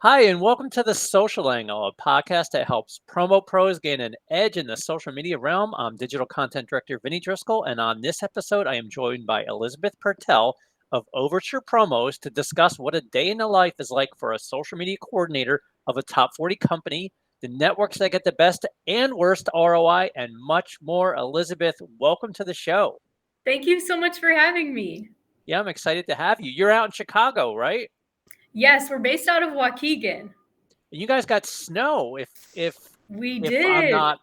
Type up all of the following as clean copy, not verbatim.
Hi, and welcome to The Social Angle, a podcast that helps promo pros gain an edge in the social media realm. I'm digital content director Vinny Driscoll, and on this episode, I am joined by Elizabeth Pertell of Overture Promos to discuss what a day in the life is like for a social media coordinator of a top 40 company, the networks that get the best and worst ROI, and much more. Elizabeth, welcome to the show. Thank you so much for having me. Yeah, I'm excited to have you. You're out in Chicago, right? Yes, we're based out of Waukegan. You guys got snow, We if I'm did. not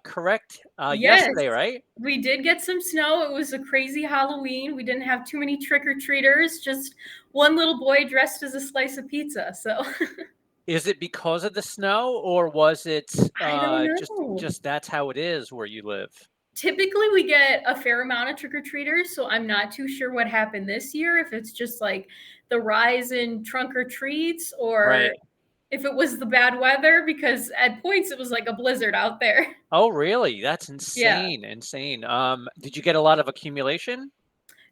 correct, Yes, yesterday, right? we did get some snow. It was a crazy Halloween. We didn't have too many trick-or-treaters, just one little boy dressed as a slice of pizza. So Is it because of the snow, or was it I don't just know. just that's how it is where you live? Typically, we get a fair amount of trick-or-treaters, so I'm not too sure what happened this year, if it's just like the rise in trunk or treats or Right. if it was the bad weather, because at points it was like a blizzard out there. Oh, really? That's Yeah. insane, insane. Did you get a lot of accumulation?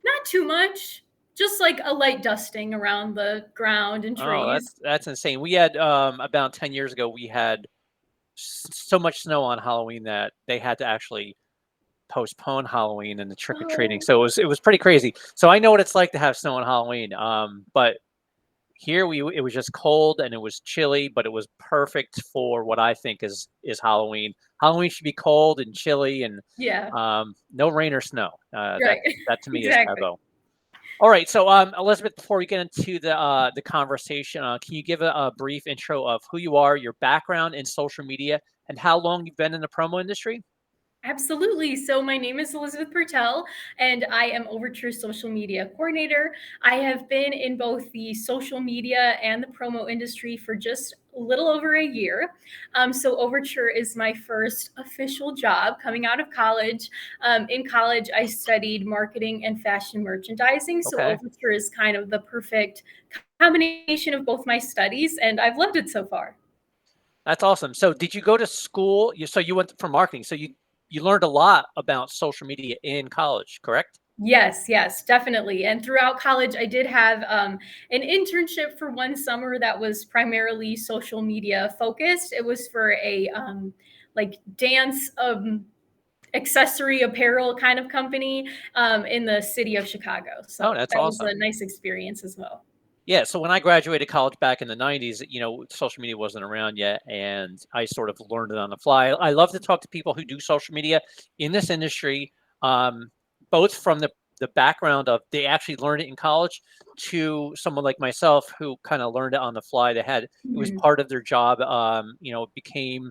Not too much, just like a light dusting around the ground and Oh, trees. that's insane. We had about 10 years ago, we had so much snow on Halloween that they had to actually postpone Halloween and the trick or treating. Oh, So it was pretty crazy. So I know what it's like to have snow on Halloween. But here it was just cold and it was chilly, but it was perfect for what I think is Halloween. Halloween should be cold and chilly and yeah, no rain or snow. right. That to me is Exactly. bravo. All right, so Elizabeth, before we get into the conversation, can you give a brief intro of who you are, your background in social media, and how long you've been in the promo industry? Absolutely. So, my name is Elizabeth Pertell, and I am Overture social media coordinator. I have been in both the social media and the promo industry for just a little over a year. So, Overture is my first official job coming out of college. In college, I studied marketing and fashion merchandising. So, Okay. Overture is kind of the perfect combination of both my studies, and I've loved it so far. That's awesome. So did you go to school? You went for marketing. So you learned a lot about social media in college, correct? Yes, yes, definitely. And throughout college, I did have an internship for one summer that was primarily social media focused. It was for a like dance accessory apparel kind of company in the city of Chicago. Oh, So that's that was a awesome. nice experience as well. Yeah, so when I graduated college back in the 90s, social media wasn't around yet, and I sort of learned it on the fly. I love to talk to people who do social media in this industry, um, both from the background of they actually learned it in college to someone like myself who kind of learned it on the fly. It was Mhm. part of their job. It became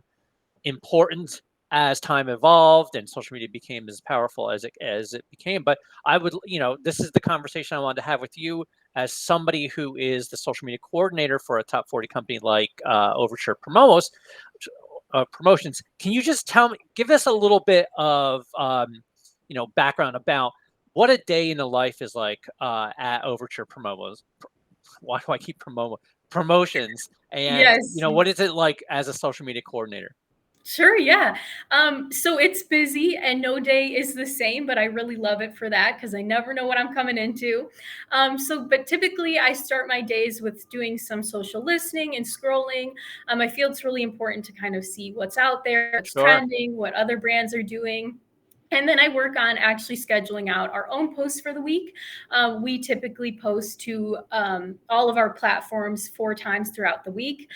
important as time evolved and social media became as powerful as it became. But this is the conversation I wanted to have with you as somebody who is the social media coordinator for a top 40 company like Overture Promotions. Can you just give us a little bit of background about what a day in the life is like at Overture Promos? Why do I keep promotions? And Yes. what is it like as a social media coordinator? Sure, yeah. So it's busy and no day is the same, but I really love it for that because I never know what I'm coming into. But typically I start my days with doing some social listening and scrolling. I feel it's really important to kind of see what's out there, what's Sure. trending, what other brands are doing. And then I work on actually scheduling out our own posts for the week. We typically post to all of our platforms 4 times throughout the week.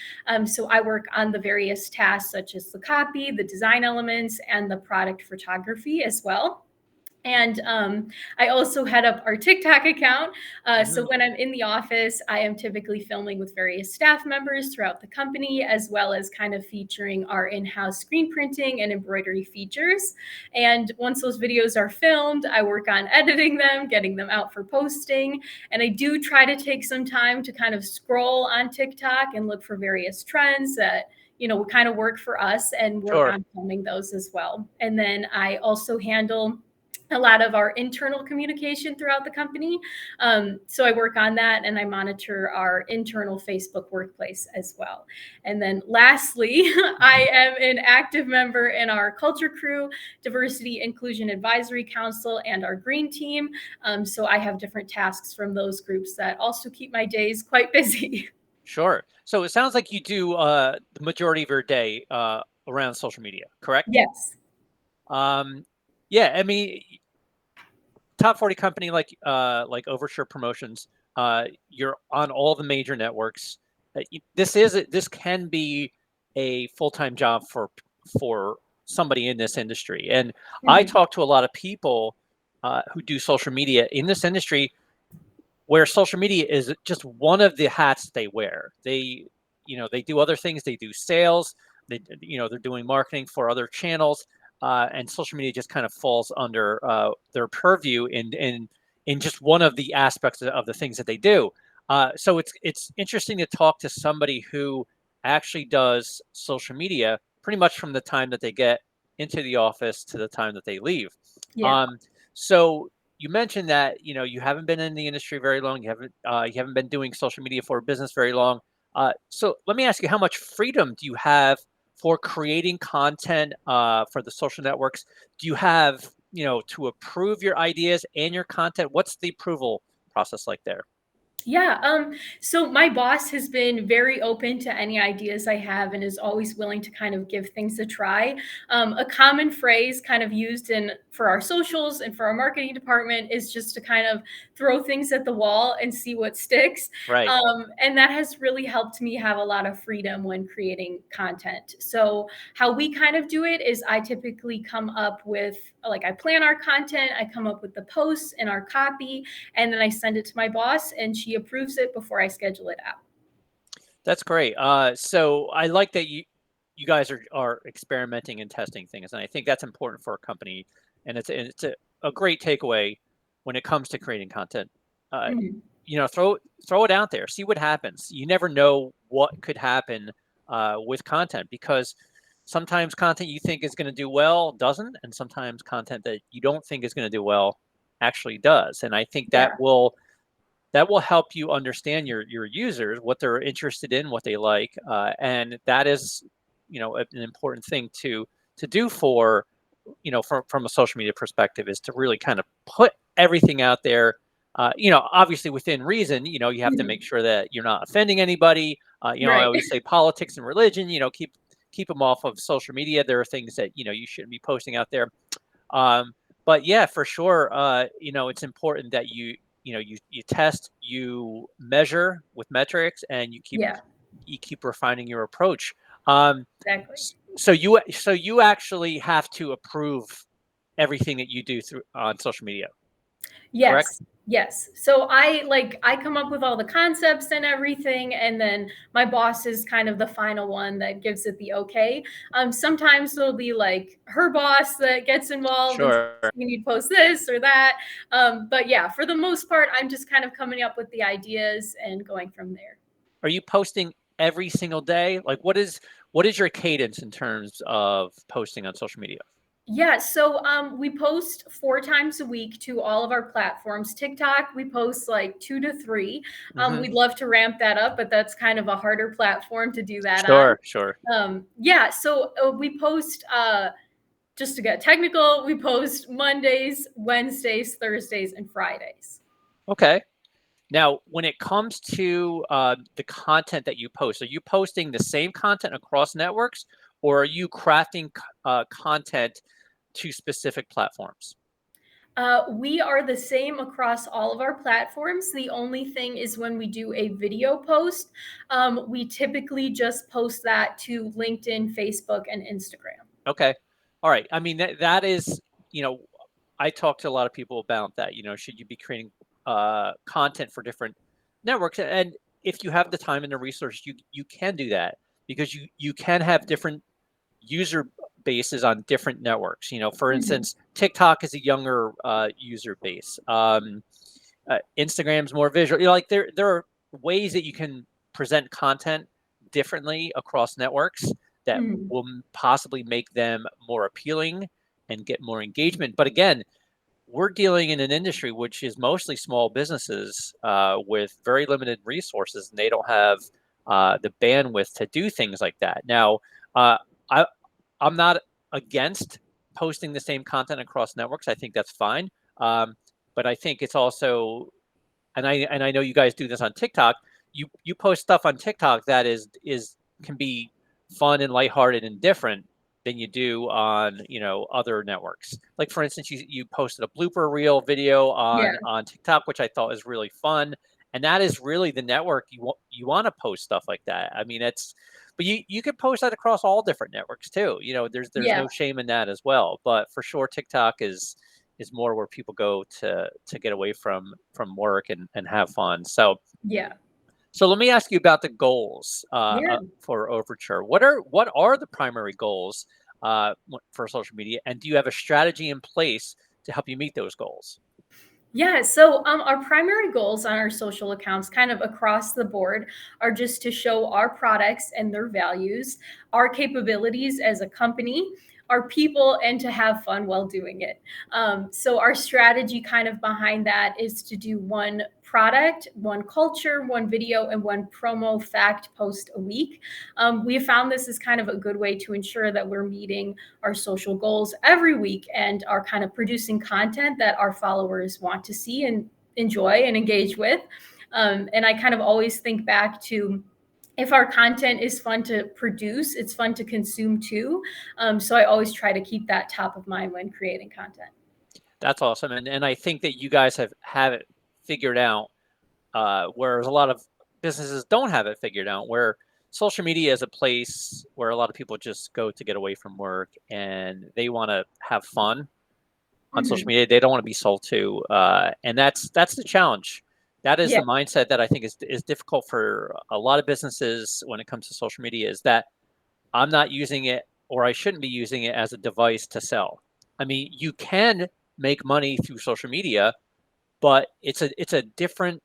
So I work on the various tasks such as the copy, the design elements, and the product photography as well. And I also head up our TikTok account. So Mhm. when I'm in the office, I am typically filming with various staff members throughout the company, as well as kind of featuring our in house screen printing and embroidery features. And once those videos are filmed, I work on editing them, getting them out for posting. And I do try to take some time to kind of scroll on TikTok and look for various trends that will kind of work for us and work Sure. on filming those as well. And then I also handle a lot of our internal communication throughout the company. So I work on that and I monitor our internal Facebook workplace as well. And then lastly, I am an active member in our culture crew, diversity inclusion advisory council, and our green team. So I have different tasks from those groups that also keep my days quite busy. Sure. So it sounds like you do the majority of your day around social media, correct? Yes. Um, yeah, I mean, top 40 company like Overture Promotions, you're on all the major networks. This can be a full-time job for somebody in this industry. And I Mhm. talk to a lot of people who do social media in this industry where social media is just one of the hats they wear. They do other things. They do sales. They're doing marketing for other channels, and social media just kind of falls under their purview in just one of the aspects of the things that they do. So it's interesting to talk to somebody who actually does social media pretty much from the time that they get into the office to the time that they leave. Yeah. Um, so you mentioned that you haven't been in the industry very long. You haven't been doing social media for a business very long. So let me ask you, how much freedom do you have for creating content for the social networks? Do you have to approve your ideas and your content? What's the approval process like there? Yeah, so my boss has been very open to any ideas I have and is always willing to kind of give things a try. A common phrase kind of used in for our socials and for our marketing department is just to kind of throw things at the wall and see what sticks. Right. And that has really helped me have a lot of freedom when creating content. So how we kind of do it is I typically come up with like I plan our content, I come up with the posts and our copy, and then I send it to my boss and she approves it before I schedule it out. That's great. So I like that you guys are experimenting and testing things, and I think that's important for a company, and it's a great takeaway when it comes to creating content. Uh, Mhm. throw it out there, see what happens. You never know what could happen with content, because sometimes content you think is going to do well doesn't, and sometimes content that you don't think is going to do well actually does. And I think Yeah. that will help you understand your users, what they're interested in, what they like, and that is, an important thing to do for, from a social media perspective, is to really kind of put everything out there. Obviously within reason. You have to make Mhm. sure that you're not offending anybody. I Right. always say politics and religion. Keep them off of social media. There are things that you shouldn't be posting out there. Um, but yeah, for sure, it's important that you test, you measure with metrics, and Yeah, you keep refining your approach. Um, exactly. so you actually have to approve everything that you do through on social media, correct? Yes. Yes. So I come up with all the concepts and everything, and then my boss is kind of the final one that gives it the okay. Sometimes it'll be like her boss that gets involved and says, Sure. we need to post this or that. But yeah, for the most part, I'm just kind of coming up with the ideas and going from there. Are you posting every single day? Like, what is your cadence in terms of posting on social media? Yeah, so we post 4 times a week to all of our platforms. TikTok, we post like 2 to 3. Hmm. We'd love to ramp that up, but that's kind of a harder platform to do that on. Sure, sure. Yeah, so we post just to get technical, we post Mondays, Wednesdays, Thursdays, and Fridays. Okay. Now, when it comes to the content that you post, are you posting the same content across networks, or are you crafting content to specific platforms? We are the same across all of our platforms. The only thing is when we do a video post, we typically just post that to LinkedIn, Facebook, and Instagram. Okay. All right. I mean, that is, you know, I talk to a lot of people about that. Should you be creating content for different networks? And if you have the time and the resources, you can do that, because you can have different user bases on different networks. For Mhm. instance, TikTok is a younger user base. Instagram's more visual. Like there are ways that you can present content differently across networks that Mhm. will possibly make them more appealing and get more engagement. But again, we're dealing in an industry which is mostly small businesses with very limited resources, and they don't have the bandwidth to do things like that. Now, uh, I I'm not against posting the same content across networks. I think that's fine. Um, but I think it's also, and I know you guys do this on TikTok. you post stuff on TikTok that is can be fun and lighthearted and different than you do on, other networks. Like for instance, you posted a blooper reel video Yeah. on TikTok, which I thought was really fun. And that is really the network you want to post stuff like that. I mean, but you could post that across all different networks too. There's Yeah. no shame in that as well. But for sure, TikTok is more where people go to get away from work and have fun. Yeah. So let me ask you about the goals Yeah. for Overture. What are the primary goals for social media, and do you have a strategy in place to help you meet those goals? Yeah, so our primary goals on our social accounts, kind of across the board, are just to show our products and their values, our capabilities as a company, our people, and to have fun while doing it. So, our strategy kind of behind that is to do one product, one culture, one video, and one promo fact post a week. We have found this is kind of a good way to ensure that we're meeting our social goals every week and are kind of producing content that our followers want to see and enjoy and engage with. And I kind of always think back to, if our content is fun to produce, it's fun to consume too. So I always try to keep that top of mind when creating content. That's awesome, and I think that you guys have it figured out, whereas a lot of businesses don't have it figured out. Where social media is a place where a lot of people just go to get away from work and they want to have fun on social Mhm. media. They don't want to be sold to, and that's the challenge. That is Yeah. the mindset that I think is difficult for a lot of businesses when it comes to social media. Is that I'm not using it, or I shouldn't be using it as a device to sell. I mean, you can make money through social media, but it's a different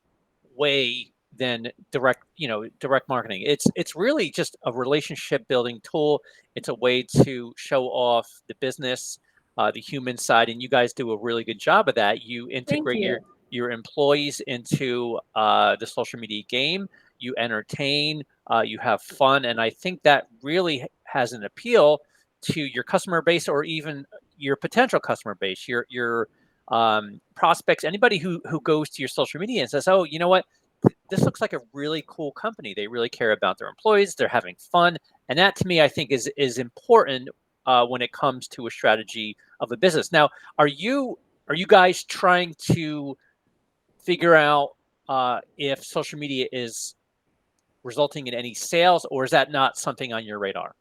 way than direct marketing. It's really just a relationship building tool. It's a way to show off the business, the human side, and you guys do a really good job of that. You Thank integrate you. your employees into the social media game. You entertain, you have fun, and I think that really has an appeal to your customer base, or even your potential customer base, your prospects, anybody who goes to your social media and says, "Oh, you know what? This looks like a really cool company. They really care about their employees. They're having fun," and that to me, I think is important when it comes to a strategy of a business. Now, are you guys trying to figure out if social media is resulting in any sales, or is that not something on your radar?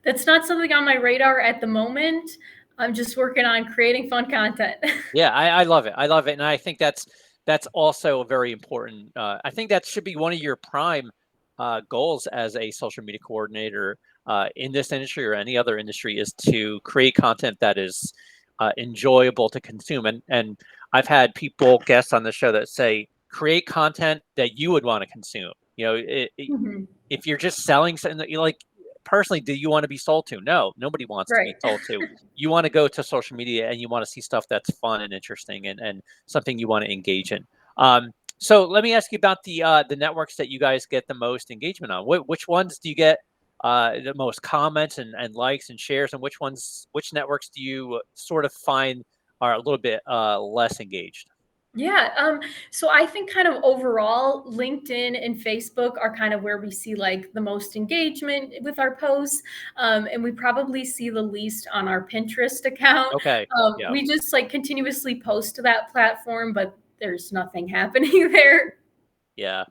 That's not something on my radar at the moment. I'm just working on creating fun content. Yeah, I love it. I love it, and I think that's also very important. I think that should be one of your prime goals as a social media coordinator in this industry or any other industry, is to create content that is enjoyable to consume. And I've had people guests on the show that say, create content that you would want to consume. Mhm. If you're just selling something that you like, personally, do you want to be sold to? No, nobody wants to be Right. sold to. You want to go to social media and you want to see stuff that's fun and interesting, and something you want to engage in. So let me ask you about the networks that you guys get the most engagement on. Which ones do you get the most comments and likes and shares, and which networks do you sort of find are a little bit less engaged? Yeah. So I think kind of overall, LinkedIn and Facebook are kind of where we see like the most engagement with our posts. And we probably see the least on our Pinterest account. Okay. Yeah. We just like continuously post to that platform, but there's nothing happening there. Yeah.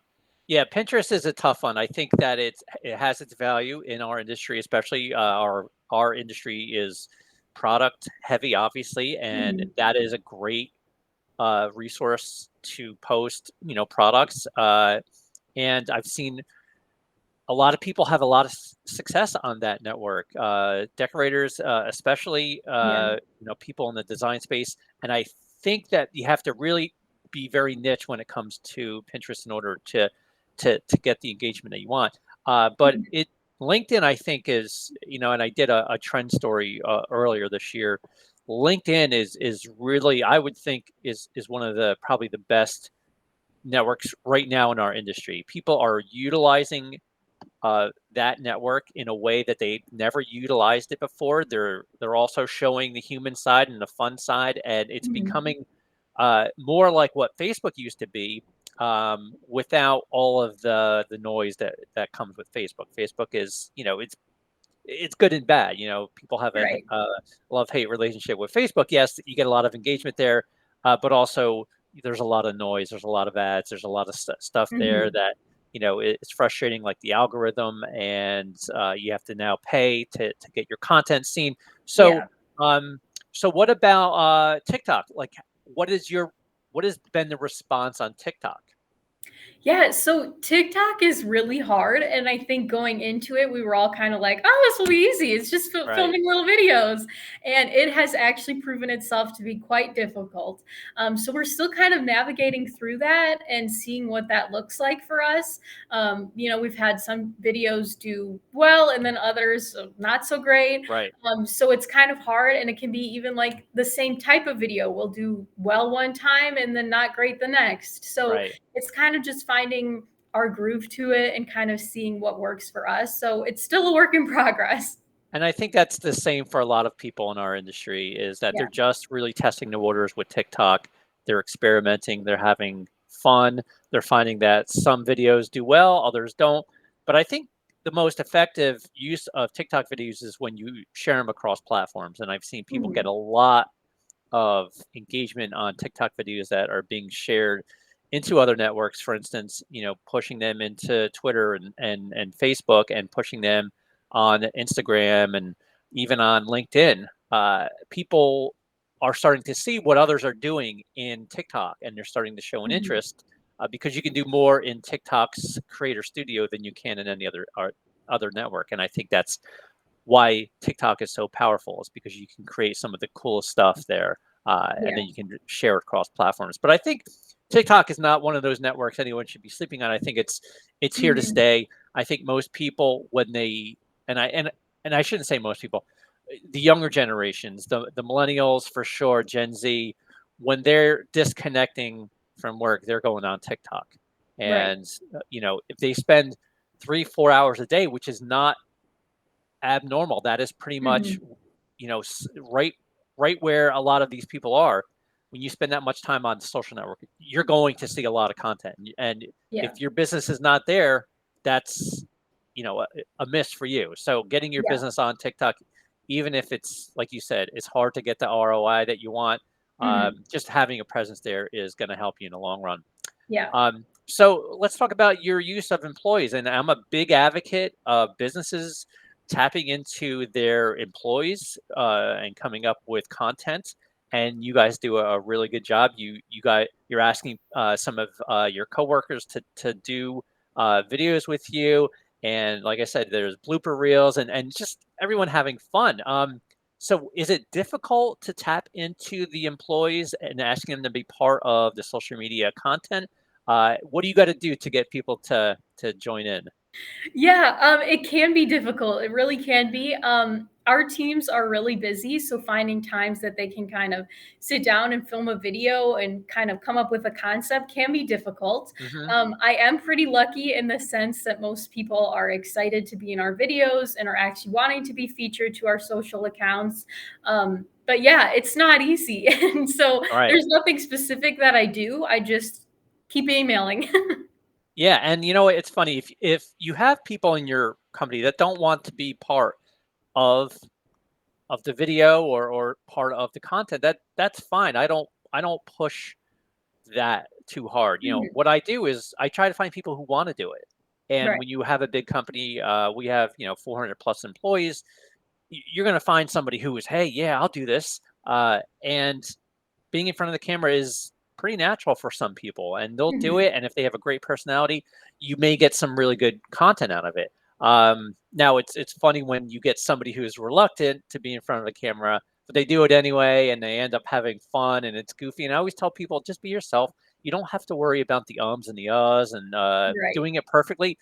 Yeah, Pinterest is a tough one. I think that it has its value in our industry, especially our industry is product heavy, obviously, and Mhm. that is a great resource to post, products. And I've seen a lot of people have a lot of success on that network. Decorators, especially, Yeah. people in the design space, and I think that you have to really be very niche when it comes to Pinterest in order to get the engagement that you want. But Mhm. it LinkedIn, I think, is, and I did a trend story earlier this year. LinkedIn is really, I would think, is one of the probably the best networks right now in our industry. People are utilizing that network in a way that they never utilized it before. They're also showing the human side and the fun side, and it's Mhm. becoming more like what Facebook used to be. without all of the noise that comes with Facebook. Facebook is, it's good and bad. People have a Right. love-hate relationship with Facebook. Yes, you get a lot of engagement there, but also there's a lot of noise. There's a lot of ads. There's a lot of stuff there Mhm. that it's frustrating, like the algorithm, and you have to now pay to get your content seen. So, Yeah. um, so what about TikTok? Like, what is your what has been the response on TikTok? Yeah, so TikTok is really hard, and I think going into it, we were all kind of like, "Oh, this will be easy. It's just Right, filming little videos," and it has actually proven itself to be quite difficult. So we're still kind of navigating through that and seeing what that looks like for us. We've had some videos do well, and then others not so great. right, So it's kind of hard, and it can be even like the same type of video will do well one time and then not great the next. So right. it's kind of just finding our groove to it and kind of seeing what works for us. So it's still a work in progress. And I think that's the same for a lot of people in our industry is that Yeah. they're just really testing the waters with TikTok. They're experimenting, they're having fun. They're finding that some videos do well, others don't. But I think the most effective use of TikTok videos is when you share them across platforms. And I've seen people get Mhm. a lot of engagement on TikTok videos that are being shared into other networks. For instance, pushing them into Twitter and Facebook, and pushing them on Instagram and even on LinkedIn. People are starting to see what others are doing in TikTok, and they're starting to show an Mhm. interest because you can do more in TikTok's Creator Studio than you can in any other network. And I think that's why TikTok is so powerful, is because you can create some of the coolest stuff there, and Yeah. then you can share it across platforms. But I think TikTok is not one of those networks anyone should be sleeping on. I think it's here to Mhm. stay. I think most people, when they and I shouldn't say most people, the younger generations, the millennials for sure, Gen Z, when they're disconnecting from work, they're going on TikTok, Right. and if they spend 3 4 hours a day, which is not abnormal. That is pretty much, Mhm. right where a lot of these people are. When you spend that much time on social network, you're going to see a lot of content. And Yeah. if your business is not there, that's a miss for you. So getting your Yeah. business on TikTok, even if it's like you said, it's hard to get the ROI that you want. Mhm. Just having a presence there is going to help you in the long run. Yeah. So let's talk about your use of employees. And I'm a big advocate of businesses tapping into their employees and coming up with content. And you guys do a really good job. You're asking some of your coworkers to do videos with you. And like I said, there's blooper reels and just everyone having fun. So is it difficult to tap into the employees and asking them to be part of the social media content? What do you got to do to get people to join in? Yeah, it can be difficult. It really can be. Our teams are really busy, so finding times that they can kind of sit down and film a video and kind of come up with a concept can be difficult. Hmm. I am pretty lucky in the sense that most people are excited to be in our videos and are actually wanting to be featured to our social accounts. But yeah, it's not easy. And so All right. there's nothing specific that I do. I just keep emailing. Yeah, and it's funny if you have people in your company that don't want to be part of the video or part of the content, that's fine. I don't push that too hard. Mhm. What I do is I try to find people who want to do it. And Right. when you have a big company, we have 400 plus employees. You're going to find somebody who is, hey, yeah, I'll do this. And being in front of the camera is pretty natural for some people, and they'll do Mhm. it. And if they have a great personality, you may get some really good content out of it. Now it's funny when you get somebody who is reluctant to be in front of the camera, but they do it anyway, and they end up having fun, and it's goofy. And I always tell people, just be yourself. You don't have to worry about the ums and the uhs and Right. doing it perfectly.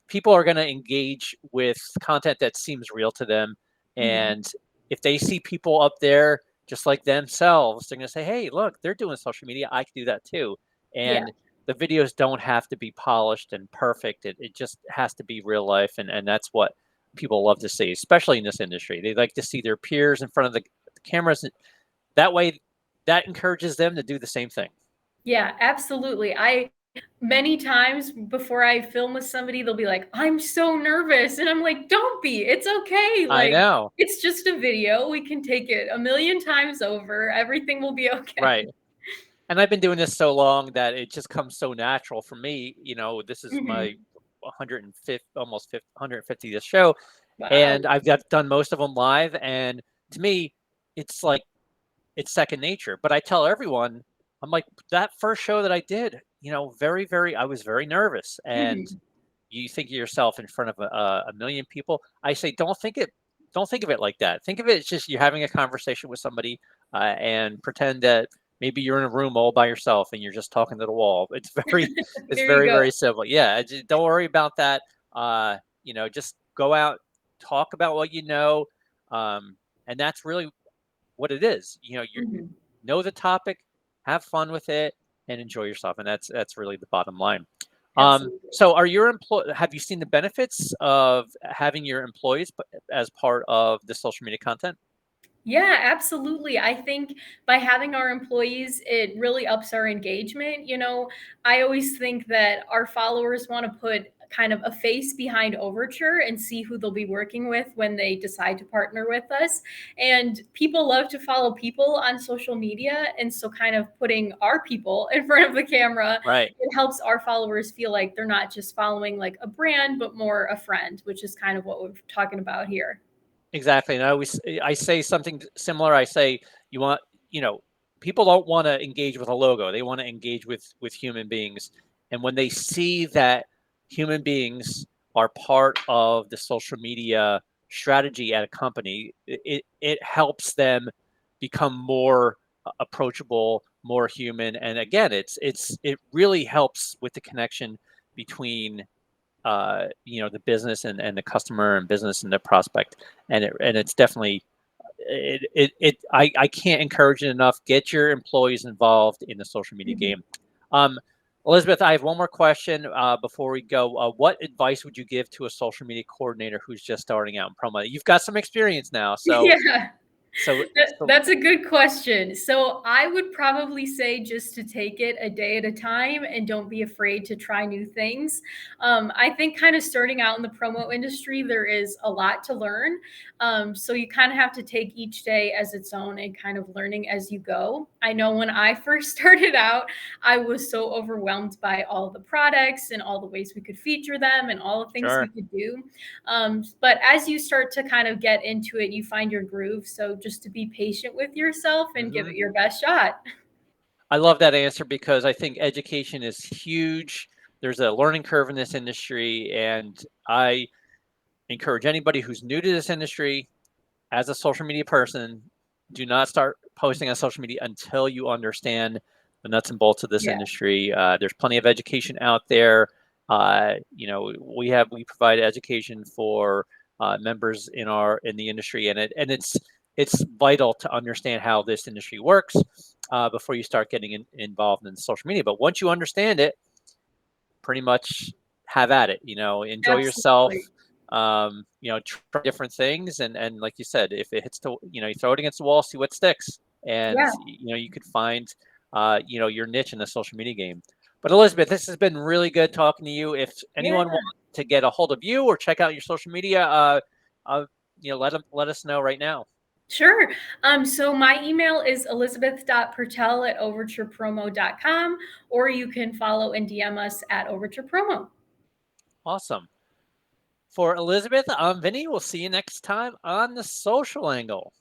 People are going to engage with content that seems real to them, Mhm. and if they see people up there just like themselves, they're going to say, hey, look, they're doing social media. I can do that too. Yeah. And the videos don't have to be polished and perfect. It just has to be real life. And that's what people love to see, especially in this industry. They like to see their peers in front of the cameras. That way, that encourages them to do the same thing. Yeah, absolutely. Many times before I film with somebody, they'll be like, "I'm so nervous." And I'm like, "Don't be. It's okay. I Like, know. it's just a video. We can take it a million times over. Everything will be Right. okay." And I've been doing this so long that it just comes so natural for me. This is my Mhm. 150, almost 50, 150th show, and Wow. I've done most of them live. And to me, it's like it's second nature. But I tell everyone, I'm like, that first show that I did, very, very, I was very nervous. And Mhm. you think of yourself in front of a million people. I say, don't think of it like that. Think of it as just you're having a conversation with somebody, and pretend that maybe you're in a room all by yourself and you're just talking to the wall. It's There you very, go. very simple. Yeah, don't worry about that. Just go out, talk about what you know, and that's really what it is. You Mhm. know the topic, have fun with it, and enjoy yourself, and that's really the bottom line. Absolutely. So have you seen the benefits of having your employees as part of the social media content? Yeah, absolutely. I think by having our employees, it really ups our engagement. I always think that our followers want to put kind of a face behind Overture and see who they'll be working with when they decide to partner with us. And people love to follow people on social media. And so, kind of putting our people in front of the camera, Right. it helps our followers feel like they're not just following like a brand, but more a friend, which is kind of what we're talking about here. Exactly. And I say something similar. I say you want, you know, people don't want to engage with a logo. They want to engage with human beings. And when they see that human beings are part of the social media strategy at a company, it helps them become more approachable, more human. And again, it really helps with the connection between the business and the customer and business and the prospect. And it's definitely I can't encourage it enough. Get your employees involved in the social media Mhm. game. Um, Elizabeth, I have one more question before we go. What advice would you give to a social media coordinator who's just starting out in promo? You've got some experience now, so Yeah. so so That's a good question. So I would probably say just to take it a day at a time and don't be afraid to try new things. I think kind of starting out in the promo industry, there is a lot to learn. So you kind of have to take each day as its own and kind of learning as you go. I know when I first started out, I was so overwhelmed by all the products and all the ways we could feature them and all the things we sure. could do. But as you start to kind of get into it, you find your groove. So just to be patient with yourself and give Hmm. it your best shot. I love that answer because I think education is huge. There's a learning curve in this industry, and I encourage anybody who's new to this industry as a social media person, do not start posting on social media until you understand the nuts and bolts of this Yeah. industry. There's plenty of education out there. We provide education for members in the industry, and it's vital to understand how this industry works before you start getting involved in social media. But once you understand it, pretty much have at it. Enjoy yourself. Absolutely. Try different things, and like you said, if it hits you throw it against the wall, see what sticks, and Yeah. you could find your niche in the social media game. But Elizabeth, this has been really good talking to you. If Yeah. anyone wants to get a hold of you or check out your social media, uh, let us know right now. Sure. So my email is elizabeth.pertel@overturepromo.com, or you can follow and DM us at Overture Promo. Awesome. For Elizabeth, I'm Vinny. We'll see you next time on the Social Angle.